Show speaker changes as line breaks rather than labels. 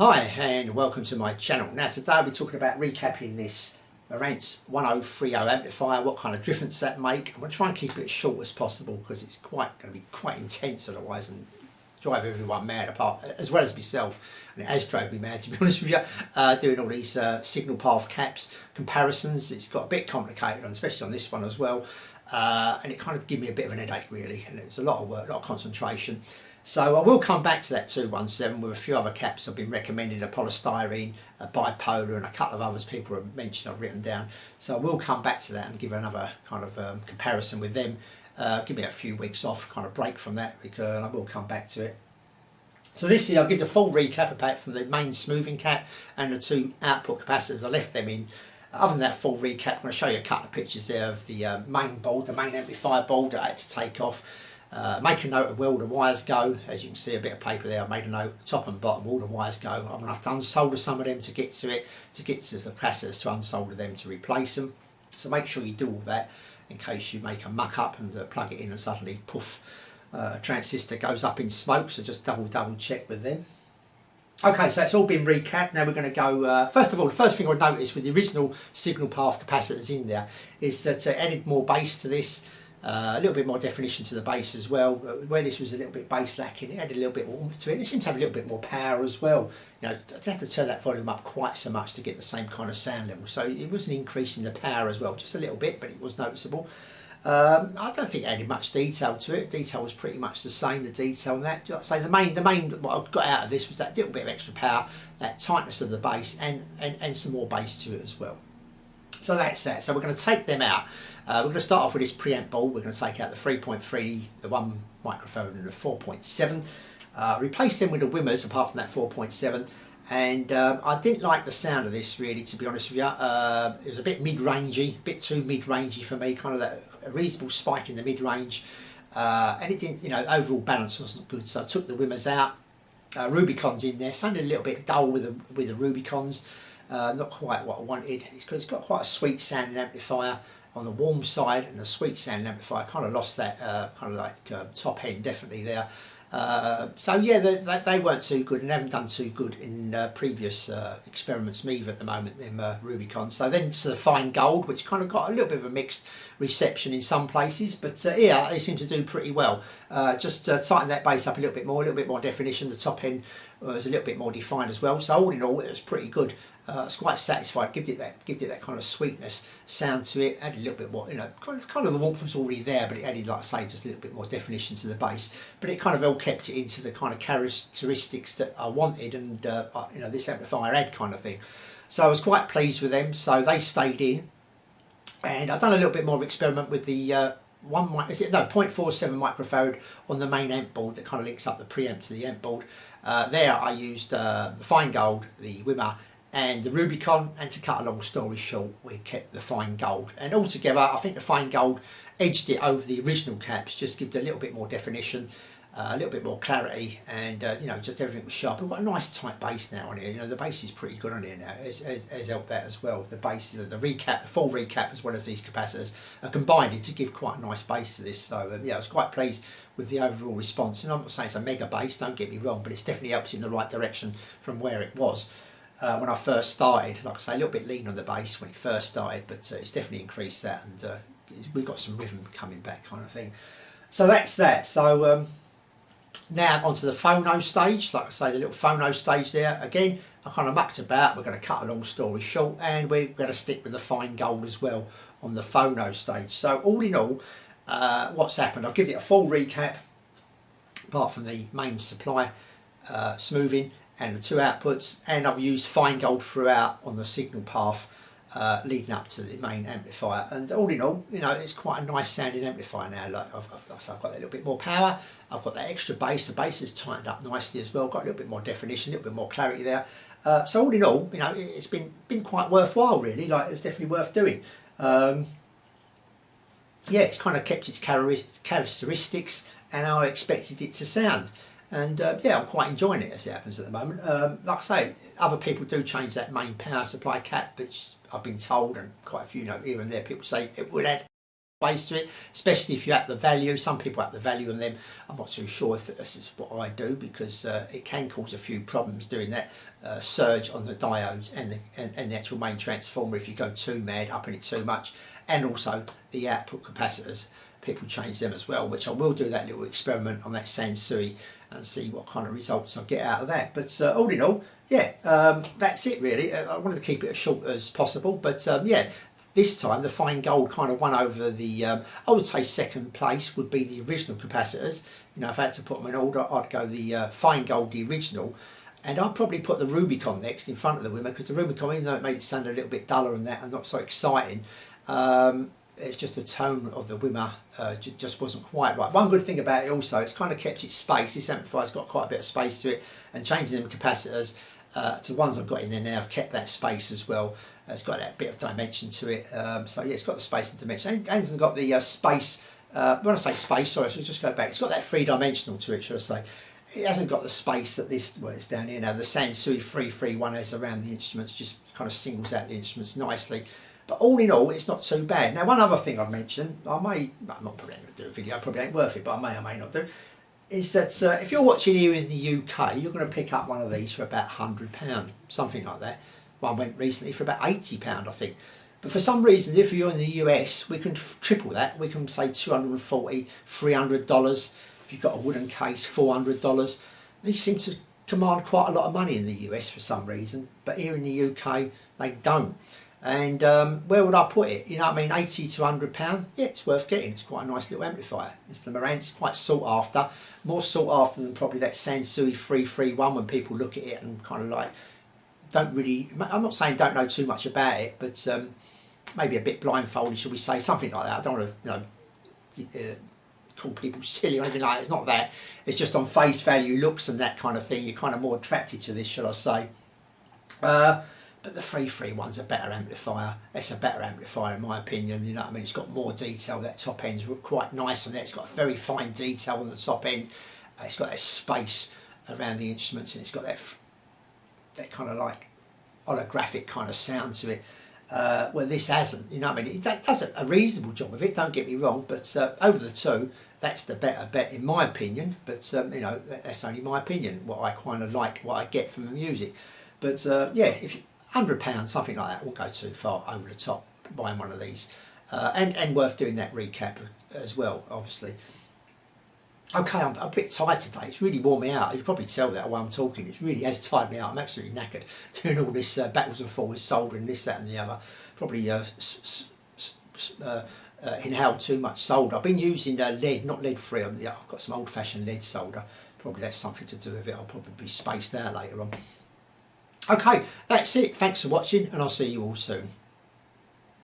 Hi and welcome to my channel. Now today I'll be talking about recapping this Marantz 1030 amplifier, what kind of difference that make. I'm going to try and keep it as short as possible because it's going to be quite intense otherwise and drive everyone mad apart, as well as myself, and it has drove me mad to be honest with you, doing all these signal path caps comparisons. It's got a bit complicated, especially on this one as well, and it kind of gave me a bit of an headache really, and it was a lot of work, a lot of concentration. So I will come back to that 217 with a few other caps I've been recommended, a polystyrene, a bipolar, and a couple of others people have mentioned I've written down. So I will come back to that and give another kind of comparison with them. Give me a few weeks off, kind of break from that, because I will come back to it. So this year I'll give the full recap apart from the main smoothing cap and the two output capacitors. I left them in. Other than that full recap, I'm going to show you a couple of pictures there of the main board, the main amplifier board that I had to take off. Make a note of where all the wires go. As you can see, a bit of paper there. I made a note, top and bottom, all the wires go. I'm going to have to unsolder some of them to get to it, to get to the capacitors, to unsolder them, to replace them. So make sure you do all that in case you make a muck up and plug it in and suddenly poof, a transistor goes up in smoke. So just double check with them. Okay, so it's all been recapped. Now we're going to go, first of all, the first thing I noticed with the original signal path capacitors in there is that it added more bass to this. A little bit more definition to the bass as well. Where this was a little bit bass lacking, it had a little bit more oomph to it. It seemed to have a little bit more power as well. You know, I didn't have to turn that volume up quite so much to get the same kind of sound level. So it was an increase in the power as well, just a little bit, but it was noticeable. I don't think it added much detail to it. Detail was pretty much the same. The detail on that, like I say, the main what I got out of this was that little bit of extra power, that tightness of the bass, and some more bass to it as well. So that's that. So we're going to take them out. We're going to start off with this preamp board. We're going to take out the 3.3, the 1 microphone, and the 4.7. Replace them with the WIMAs apart from that 4.7. And I didn't like the sound of this really, to be honest with you. It was a bit mid-rangey, a bit too mid-rangey for me, kind of that a reasonable spike in the mid-range. And it didn't, you know, overall balance wasn't good. So I took the WIMAs out. Rubycon's in there, sounded a little bit dull with the Rubycons. Not quite what I wanted. It's got quite a sweet sounding amplifier on the warm side, and the sweet sounding amplifier kind of lost that kind of like top end definitely there. So yeah, they weren't too good and haven't done too good in previous experiments either at the moment, them Rubycon. So then to the fine gold, which kind of got a little bit of a mixed reception in some places, but yeah, they seem to do pretty well. Just tighten that bass up a little bit more definition. The top end was a little bit more defined as well. So all in all, it was pretty good. I was quite satisfied. Give it that kind of sweetness sound to it. Added a little bit more, you know, kind of the warmth was already there, but it added, like I say, just a little bit more definition to the bass. But it kind of all kept it into the kind of characteristics that I wanted, and you know, this amplifier had kind of thing. So I was quite pleased with them. So they stayed in, and I've done a little bit more of experiment with the 0.47 microfarad on the main amp board that kind of links up the preamp to the amp board. There I used the fine gold, the WIMA, and the Rubycon, and to cut a long story short, we kept the fine gold. And altogether, I think the fine gold edged it over the original caps, just give it a little bit more definition, a little bit more clarity, and you know, just everything was sharp. We've got a nice tight bass now on here. You know, the bass is pretty good on here now. Has helped that as well. The bass, the recap, the full recap, as well as these capacitors are combined to give quite a nice bass to this. So yeah, I was quite pleased with the overall response. And I'm not saying it's a mega bass, don't get me wrong, but it's definitely helps in the right direction from where it was. When I first started, like I say, a little bit lean on the bass when it first started, but it's definitely increased that, and we've got some rhythm coming back, kind of thing. So that's that. So now onto the phono stage. Like I say, the little phono stage there. Again, I kind of mucked about. We're going to cut a long story short, and we're going to stick with the fine gold as well on the phono stage. So all in all, what's happened? I'll give it a full recap, apart from the main supply smoothing and the two outputs, and I've used fine gold throughout on the signal path leading up to the main amplifier. And all in all, you know, it's quite a nice sounding amplifier now. Like I've got that little bit more power, I've got that extra bass, the bass is tightened up nicely as well, got a little bit more definition, a little bit more clarity there. So all in all, you know, it's been quite worthwhile really. Like, it's definitely worth doing. Yeah, it's kind of kept its characteristics and how I expected it to sound. And yeah, I'm quite enjoying it as it happens at the moment. Like I say, other people do change that main power supply cap, which I've been told, and quite a few, you know, here and there, people say it would add space to it, especially if you up the value. Some people up the value on them. I'm not too sure if this is what I do, because it can cause a few problems doing that surge on the diodes and the actual main transformer if you go too mad, upping it too much, and also the output capacitors. People change them as well, which I will do that little experiment on that Sansui and see what kind of results I get out of that. But all in all, yeah, that's it really. I wanted to keep it as short as possible, but yeah, this time the fine gold kind of won over the, I would say second place would be the original capacitors. You know, if I had to put them in order, I'd go the fine gold, the original, and I'd probably put the Rubycon next in front of the WIMA, because the Rubycon, even though it made it sound a little bit duller and that and not so exciting, it's just the tone of the WIMA just wasn't quite right. One good thing about it also, it's kind of kept its space. This amplifier's got quite a bit of space to it, and changing them capacitors to the ones I've got in there now have kept that space as well. It's got that bit of dimension to it. So yeah, it's got the space and dimension. And it's got the space, when I say space, sorry, I should just go back. It's got that three-dimensional to it, should I say. It hasn't got the space that this, well, it's down here now, the Sansui 331 has around the instruments, just kind of singles out the instruments nicely. But all in all, it's not too bad. Now, one other thing I've mentioned, I'm not probably going to do a video, probably ain't worth it, but I may or may not do, is that if you're watching here in the UK, you're going to pick up one of these for about £100, something like that. One went recently for about £80, I think. But for some reason, if you're in the US, we can triple that. We can say $240, $300. If you've got a wooden case, $400. These seem to command quite a lot of money in the US for some reason, but here in the UK, they don't. And where would I put it? You know what I mean, £80 to £100? Yeah, it's worth getting. It's quite a nice little amplifier. It's the Marantz, quite sought after. More sought after than probably that Sansui 331 when people look at it and kind of like, don't really, I'm not saying don't know too much about it, but maybe a bit blindfolded, shall we say, something like that. I don't want to, you know, call people silly or anything like that. It's not that. It's just on face value, looks and that kind of thing. You're kind of more attracted to this, shall I say. But the 331's a better amplifier. It's a better amplifier in my opinion, you know what I mean? It's got more detail. That top end's quite nice on there. It's got a very fine detail on the top end. It's got that space around the instruments, and it's got that kind of like holographic kind of sound to it. Well, this hasn't, you know what I mean? It does a reasonable job of it, don't get me wrong, but over the two, that's the better bet in my opinion. But you know, that's only my opinion, what I kind of like, what I get from the music. But yeah, if you, £100, something like that, will go too far over the top buying one of these, and worth doing that recap as well, obviously. Okay, I'm a bit tired today. It's really worn me out. You can probably tell that while I'm talking. It really has tired me out. I'm absolutely knackered doing all this backwards and forwards, soldering this, that, and the other. Probably inhaled too much solder. I've been using lead, not lead free. I've got some old-fashioned lead solder. Probably that's something to do with it. I'll probably be spaced out later on. Okay, that's it. Thanks for watching, and I'll see you all soon.